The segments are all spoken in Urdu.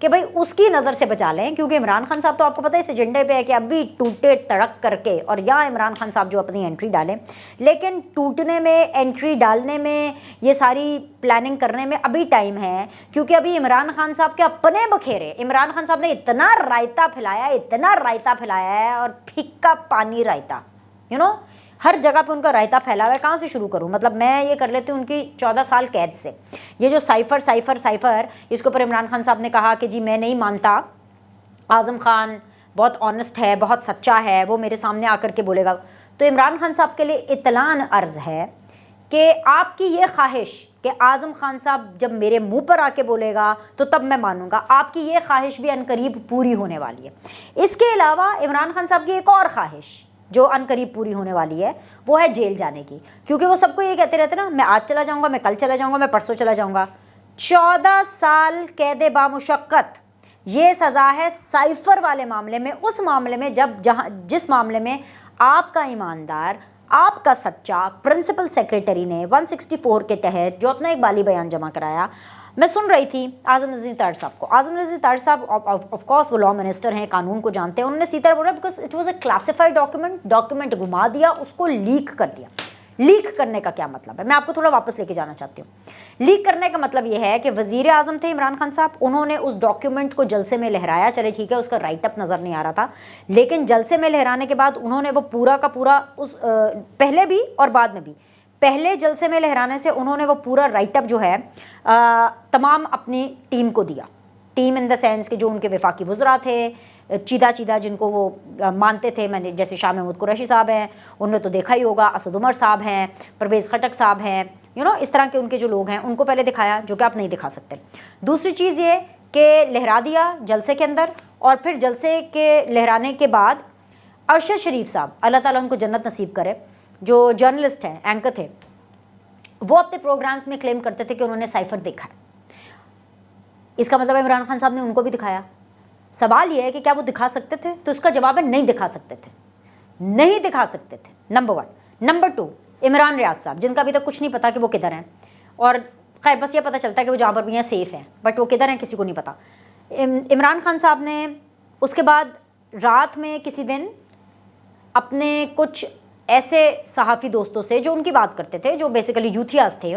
کہ بھائی اس کی نظر سے بچا لیں، کیونکہ عمران خان صاحب تو آپ کو پتہ ہے اس ایجنڈے پہ ہے کہ ابھی ٹوٹے تڑک کر کے، اور یا عمران خان صاحب جو اپنی انٹری ڈالیں، لیکن ٹوٹنے میں، انٹری ڈالنے میں، یہ ساری پلاننگ کرنے میں ابھی ٹائم ہے، کیونکہ ابھی عمران خان صاحب کے اپنے بکھیرے، عمران خان صاحب نے اتنا رائتا پھیلایا ہے، اور پھیکا پانی رائتا، ہر جگہ پہ ان کا رائتا پھیلا ہوا ہے. کہاں سے شروع کروں؟ مطلب میں یہ کر لیتی ہوں ان کی 14 سال قید سے. یہ جو سائفر اس کے اوپر عمران خان صاحب نے کہا کہ جی میں نہیں مانتا، اعظم خان بہت آنسٹ ہے، بہت سچا ہے، وہ میرے سامنے آ کر کے بولے گا. تو عمران خان صاحب کے لیے اطلاع عرض ہے کہ آپ کی یہ خواہش کہ اعظم خان صاحب جب میرے منہ پر آ کے بولے گا تو تب میں مانوں گا، آپ کی یہ خواہش بھی عنقریب پوری ہونے والی ہے. اس کے علاوہ عمران خان صاحب کی ایک اور خواہش جو عنقریب پوری ہونے والی ہے، وہ ہے جیل جانے کی، کیونکہ وہ سب کو یہ کہتے رہتے نا، میں آج چلا جاؤں گا، میں کل چلا جاؤں گا، میں پرسوں چلا جاؤں گا. 14 سال قید بامشقت یہ سزا ہے سائفر والے معاملے میں، اس معاملے میں جس معاملے میں آپ کا ایماندار، آپ کا سچا پرنسپل سیکریٹری نے 164 کے تحت جو اپنا ایک بالی بیان جمع کرایا. میں سن رہی تھی اعظم نذیر تاج صاحب کو. اعظم نذیر تاج صاحب آف کورس وہ لا منسٹر ہیں، قانون کو جانتے ہیں. انہوں نے اسی طرح بولا because it was a classified document گھما دیا، اس کو لیک کر دیا. لیک کرنے کا کیا مطلب ہے؟ میں آپ کو تھوڑا واپس لے کے جانا چاہتی ہوں. لیک کرنے کا مطلب یہ ہے کہ وزیر اعظم تھے عمران خان صاحب، انہوں نے اس ڈاکیومنٹ کو جلسے میں لہرایا. چلے ٹھیک ہے، اس کا رائٹ اپ نظر نہیں آ رہا تھا، لیکن جلسے میں لہرانے کے بعد انہوں نے وہ پورا کا پورا پہلے بھی اور بعد میں بھی، پہلے جلسے میں لہرانے سے انہوں نے وہ پورا رائٹ اپ جو ہے تمام اپنی ٹیم کو دیا. ٹیم ان دا سینس کہ جو ان کے وفاقی وزراء تھے، چیدہ جن کو وہ مانتے تھے، میں نے جیسے شاہ محمود قریشی صاحب ہیں، انہوں نے تو دیکھا ہی ہوگا، اسد عمر صاحب ہیں، پرویز خٹک صاحب ہیں، اس طرح کے ان کے جو لوگ ہیں ان کو پہلے دکھایا، جو کہ آپ نہیں دکھا سکتے. دوسری چیز یہ کہ لہرا دیا جلسے کے اندر، اور پھر جلسے کے لہرانے کے بعد ارشد شریف صاحب، اللہ تعالیٰ ان کو جنت نصیب کرے، جو جرنلسٹ ہیں، اینکر تھے، وہ اپنے پروگرامز میں کلیم کرتے تھے کہ انہوں نے سائفر دیکھا ہے. اس کا مطلب عمران خان صاحب نے ان کو بھی دکھایا. سوال یہ ہے کہ کیا وہ دکھا سکتے تھے؟ تو اس کا جواب ہے نہیں دکھا سکتے تھے، نہیں دکھا سکتے تھے. نمبر 1. نمبر 2، عمران ریاض صاحب، جن کا ابھی تک کچھ نہیں پتا کہ وہ کدھر ہیں، اور خیر بس یہ پتہ چلتا ہے کہ وہ جہاں پر بھی ہیں سیف ہیں، بٹ وہ کدھر ہیں کسی کو نہیں پتا. عمران خان صاحب نے اس کے بعد رات میں کسی دن اپنے کچھ ایسے صحافی دوستوں سے جو ان کی بات کرتے تھے، جو بیسیکلی یوتھیاز تھے،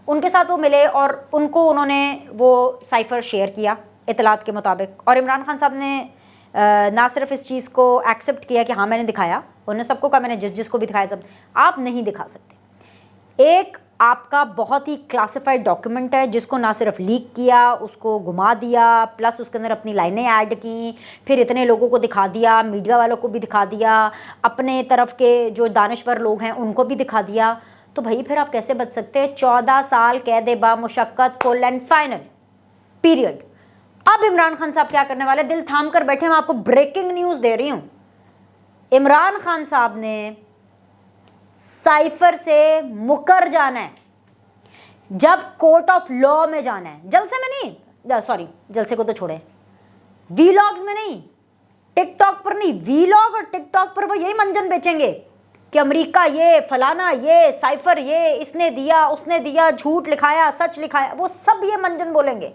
ان کے ساتھ وہ ملے اور انہوں نے وہ سائفر شیئر کیا اطلاعات کے مطابق. اور عمران خان صاحب نے نہ صرف اس چیز کو ایکسیپٹ کیا کہ ہاں میں نے دکھایا، انہوں نے سب کو کہا میں نے جس کو بھی دکھایا. سب آپ نہیں دکھا سکتے. ایک آپ کا بہت ہی کلاسیفائڈ ڈاکیومنٹ ہے جس کو نہ صرف لیک کیا، اس کو گھما دیا، پلس اس کے اندر اپنی لائنیں ایڈ کیں، پھر اتنے لوگوں کو دکھا دیا، میڈیا والوں کو بھی دکھا دیا، اپنے طرف کے جو دانشور لوگ ہیں ان کو بھی دکھا دیا. تو بھائی پھر آپ کیسے بچ سکتے؟ 14 سال قید بامشقت، فل اینڈ فائنل پیریڈ. اب عمران خان صاحب کیا کرنے والے؟ دل تھام کر بیٹھے. میں آپ کو بریکنگ نیوز دے رہی ہوں. عمران خان صاحب نے سائفر سے مکر جانا ہے جب کورٹ آف لا میں جانا ہے، جلسے میں نہیں، سوری جلسے کو تو چھوڑیں، وی لاگز میں نہیں، ٹک ٹاک پر نہیں. وی لاگ اور ٹک ٹاک پر وہ یہی منجن بیچیں گے کہ امریکہ یہ فلانا، یہ سائفر، یہ اس نے دیا، اس نے دیا، جھوٹ لکھایا، سچ لکھایا، وہ سب یہ منجن بولیں گے.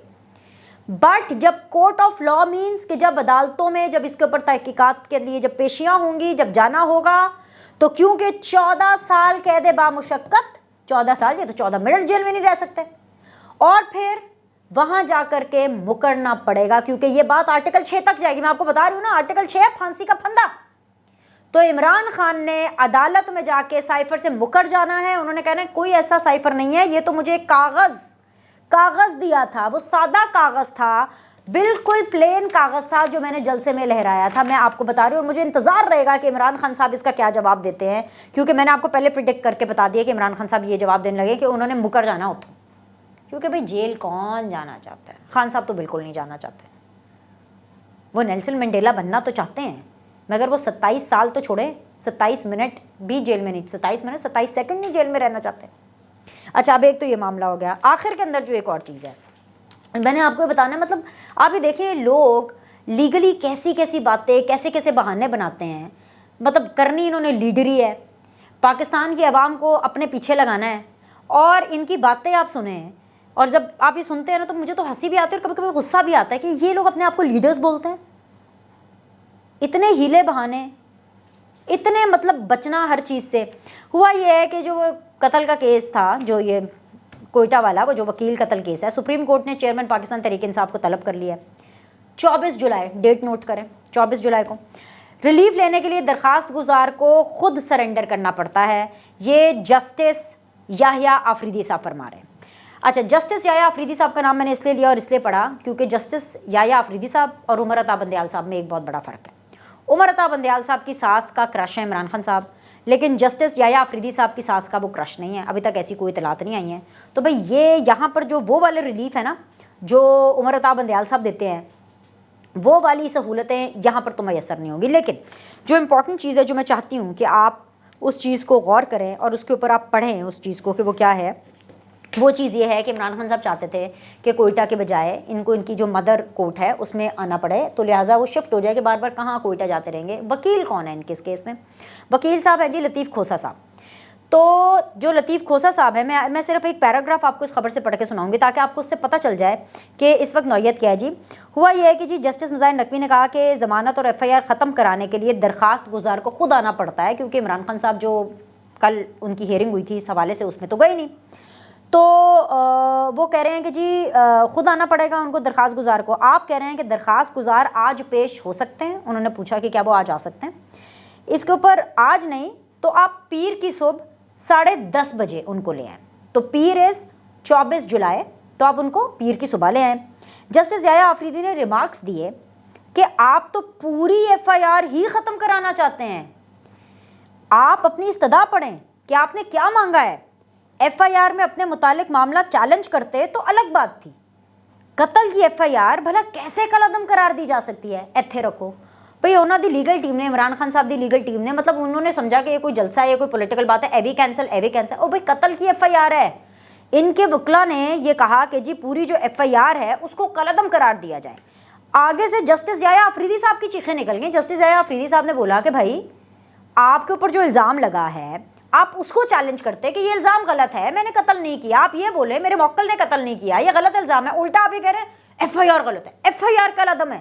بٹ جب کورٹ آف لا مینس کہ جب عدالتوں میں جب اس کے اوپر تحقیقات کے لیے جب پیشیاں ہوں گی، جب جانا ہوگا، تو کیونکہ 14 سال قید بامشقت، 14 سال، یہ تو 14 منٹ جیل میں نہیں رہ سکتے، اور پھر وہاں جا کر کے مکرنا پڑے گا، کیونکہ یہ بات آرٹیکل 6 تک جائے گی. میں آپ کو بتا رہی ہوں نا، آرٹیکل 6 پھانسی کا پھندا. تو عمران خان نے عدالت میں جا کے سائفر سے مکر جانا ہے. انہوں نے کہنا ہے کوئی ایسا سائفر نہیں ہے، یہ تو مجھے کاغذ دیا تھا، وہ سادہ کاغذ تھا، بالکل پلین کاغذ تھا جو میں نے جلسے میں لہرایا تھا. میں آپ کو بتا رہی ہوں، اور مجھے انتظار رہے گا کہ عمران خان صاحب اس کا کیا جواب دیتے ہیں، کیونکہ میں نے آپ کو پہلے پریڈکٹ کر کے بتا دیا کہ عمران خان صاحب یہ جواب دینے لگے کہ انہوں نے مکر جانا ہوتا، کیونکہ بھائی جیل کون جانا چاہتا ہے؟ خان صاحب تو بالکل نہیں جانا چاہتے. وہ نیلسن منڈیلا بننا تو چاہتے ہیں، مگر وہ 27 سال تو چھوڑیں، 27 منٹ بھی جیل میں نہیں، 27 سیکنڈ نہیں جیل میں رہنا چاہتے. اچھا اب ایک تو یہ معاملہ ہو گیا. آخر کے اندر جو ایک اور چیز ہے میں نے آپ کو بتانا ہے، مطلب آپ یہ دیکھیں لوگ لیگلی کیسی باتیں، کیسے بہانے بناتے ہیں. مطلب کرنی انہوں نے لیڈری ہے، پاکستان کی عوام کو اپنے پیچھے لگانا ہے، اور ان کی باتیں آپ سنیں. اور جب آپ یہ سنتے ہیں نا تو مجھے تو ہنسی بھی آتی ہے اور کبھی کبھی غصہ بھی آتا ہے کہ یہ لوگ اپنے آپ کو لیڈرز بولتے ہیں. اتنے ہیلے بہانے, اتنے مطلب بچنا ہر چیز سے. ہوا یہ ہے کہ جو قتل کا کیس تھا, جو یہ کوئٹہ والا, وہ جو وکیل قتل کیس ہے, سپریم کورٹ نے چیئرمین پاکستان تحریک انصاف کو طلب کر لیا ہے 24 جولائی, ڈیٹ نوٹ کریں 24 جولائی کو. ریلیف لینے کے لیے درخواست گزار کو خود سرنڈر کرنا پڑتا ہے. یہ جسٹس یحییٰ آفریدی صاحب فرما رہے ہیں. اچھا, جسٹس یحییٰ آفریدی صاحب کا نام میں نے اس لیے لیا اور اس لیے پڑھا کیونکہ جسٹس یحییٰ آفریدی صاحب اور عمر عطا بندیال صاحب میں ایک بہت بڑا فرق ہے. عمر عطا بندیال صاحب کی ساس کا کرش ہے عمران خان صاحب, لیکن جسٹس یحییٰ آفریدی صاحب کی ساس کا وہ کرش نہیں ہے. ابھی تک ایسی کوئی اطلاعات نہیں آئی ہیں. تو بھئی یہ یہاں پر جو وہ والے ریلیف ہے نا جو عمر عطا بندیال صاحب دیتے ہیں, وہ والی سہولتیں یہاں پر تو میسر نہیں ہوں گی. لیکن جو امپورٹنٹ چیز ہے, جو میں چاہتی ہوں کہ آپ اس چیز کو غور کریں اور اس کے اوپر آپ پڑھیں اس چیز کو کہ وہ کیا ہے, وہ چیز یہ ہے کہ عمران خان صاحب چاہتے تھے کہ کوئٹہ کے بجائے ان کو ان کی جو مدر کورٹ ہے اس میں آنا پڑے, تو لہٰذا وہ شفٹ ہو جائے کہ بار بار کہاں کوئٹہ جاتے رہیں گے. وکیل کون ہے ان کے اس کیس میں؟ وکیل صاحب ہیں جی لطیف کھوسہ صاحب. تو جو لطیف کھوسہ صاحب ہے, میں صرف ایک پیراگراف آپ کو اس خبر سے پڑھ کے سناؤں گی تاکہ آپ کو اس سے پتہ چل جائے کہ اس وقت نوعیت کیا ہے. جی ہوا یہ ہے کہ جی جسٹس مظاہر نقوی نے کہا کہ ضمانت اور ایف آئی آر ختم کرانے کے لیے درخواست گزار کو خود آنا پڑتا ہے, کیونکہ عمران خان صاحب جو کل ان کی ہیئرنگ ہوئی تھی اس حوالے سے اس میں تو گئے نہیں. تو وہ کہہ رہے ہیں کہ جی خود آنا پڑے گا ان کو درخواست گزار کو. آپ کہہ رہے ہیں کہ درخواست گزار آج پیش ہو سکتے ہیں؟ انہوں نے پوچھا کہ کیا وہ آج آ سکتے ہیں. اس کے اوپر آج نہیں تو آپ پیر کی صبح 10:30 بجے ان کو لے آئیں. تو پیر از 24 جولائی, تو آپ ان کو پیر کی صبح لے آئیں. جسٹس یحییٰ آفریدی نے ریمارکس دیے کہ آپ تو پوری ایف آئی آر ہی ختم کرانا چاہتے ہیں. آپ اپنی استدعا پڑھیں کہ آپ نے کیا مانگا ہے. ایف آئی آر میں اپنے متعلق معاملہ چیلنج کرتے تو الگ بات تھی. قتل کی ایف آئی آر بھلا کیسے کالعدم قرار دی جا سکتی ہے؟ ایتھے رکھو بھئی. انہوں دی لیگل ٹیم نے, عمران خان صاحب دی لیگل ٹیم نے, مطلب انہوں نے سمجھا کہ یہ کوئی جلسہ ہے, یہ کوئی پولیٹیکل بات ہے, ایوی کینسل. او بھئی قتل کی ایف آئی آر ہے. ان کے وکلا نے یہ کہا کہ جی پوری جو ایف آئی آر ہے اس کو کالعدم قرار دیا جائے. آگے سے جسٹس یحییٰ آفریدی صاحب کی چیخیں نکل گئیں. جسٹس یحییٰ آفریدی صاحب نے بولا کہ بھائی آپ کے اوپر جو الزام لگا ہے آپ اس کو چیلنج کرتے کہ یہ الزام غلط ہے, میں نے قتل نہیں کیا. آپ یہ بولے میرے موکل نے قتل نہیں کیا, یہ غلط الزام ہے. الٹا آپ یہ کہہ رہے ہیں ایف آئی آر غلط ہے, ایف آئی آر کالعدم ہے.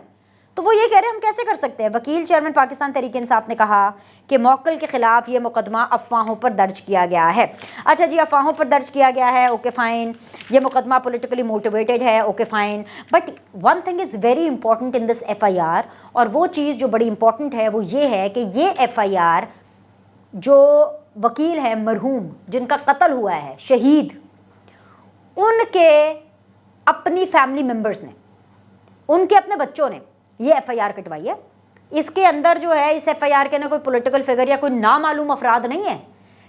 تو وہ یہ کہہ رہے ہیں ہم کیسے کر سکتے ہیں. وکیل چیئرمین پاکستان تحریک انصاف نے کہا کہ موکل کے خلاف یہ مقدمہ افواہوں پر درج کیا گیا ہے. اچھا جی, افواہوں پر درج کیا گیا ہے, اوکے فائن. یہ مقدمہ پولیٹیکلی موٹیویٹڈ ہے, okay fine. But one thing is very important in this F I R, اور وہ چیز جو بڑی امپورٹنٹ ہے وہ یہ ہے کہ یہ ایف آئی آر جو وکیل ہیں مرحوم جن کا قتل ہوا ہے, شہید, ان کے اپنی فیملی ممبرز نے, ان کے اپنے بچوں نے یہ ایف آئی آر کٹوائی ہے. اس کے اندر جو ہے اس ایف آئی آر کے نا کوئی پولیٹیکل فگر یا کوئی نامعلوم افراد نہیں ہے,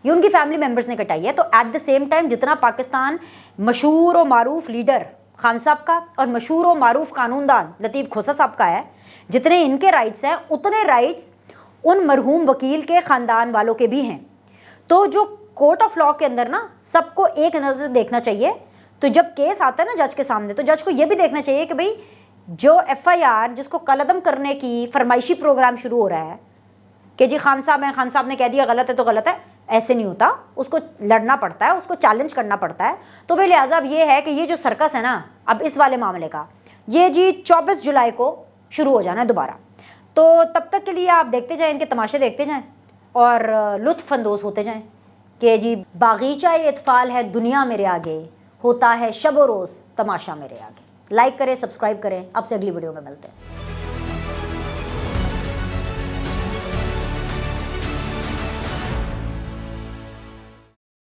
یہ ان کی فیملی ممبرز نے کٹائی ہے. تو ایٹ دا سیم ٹائم جتنا پاکستان مشہور و معروف لیڈر خان صاحب کا اور مشہور و معروف قانون دان لطیف کھوسہ صاحب کا ہے, جتنے ان کے رائٹس ہیں اتنے رائٹس ان مرحوم وکیل کے خاندان والوں کے بھی ہیں. تو جو کورٹ آف لاء کے اندر نا سب کو ایک نظر سے دیکھنا چاہیے. تو جب کیس آتا ہے نا جج کے سامنے تو جج کو یہ بھی دیکھنا چاہیے کہ بھئی جو ایف آئی آر جس کو کالعدم کرنے کی فرمائشی پروگرام شروع ہو رہا ہے کہ جی خان صاحب ہیں, خان صاحب نے کہہ دیا غلط ہے تو غلط ہے, ایسے نہیں ہوتا. اس کو لڑنا پڑتا ہے, اس کو چیلنج کرنا پڑتا ہے. تو بھئی لہٰذا اب یہ ہے کہ یہ جو سرکس ہے نا اب اس والے معاملے کا, یہ جی 24 جولائی کو شروع ہو جانا ہے دوبارہ. تو تب تک کے لیے آپ دیکھتے جائیں, ان کے تماشے دیکھتے جائیں اور لطف اندوز ہوتے جائیں کہ جی باغیچہ اطفال ہے دنیا میرے آگے, ہوتا ہے شب و روز تماشا میرے آگے. لائک کریں, سبسکرائب کریں. آپ سے اگلی ویڈیو میں ملتے ہیں.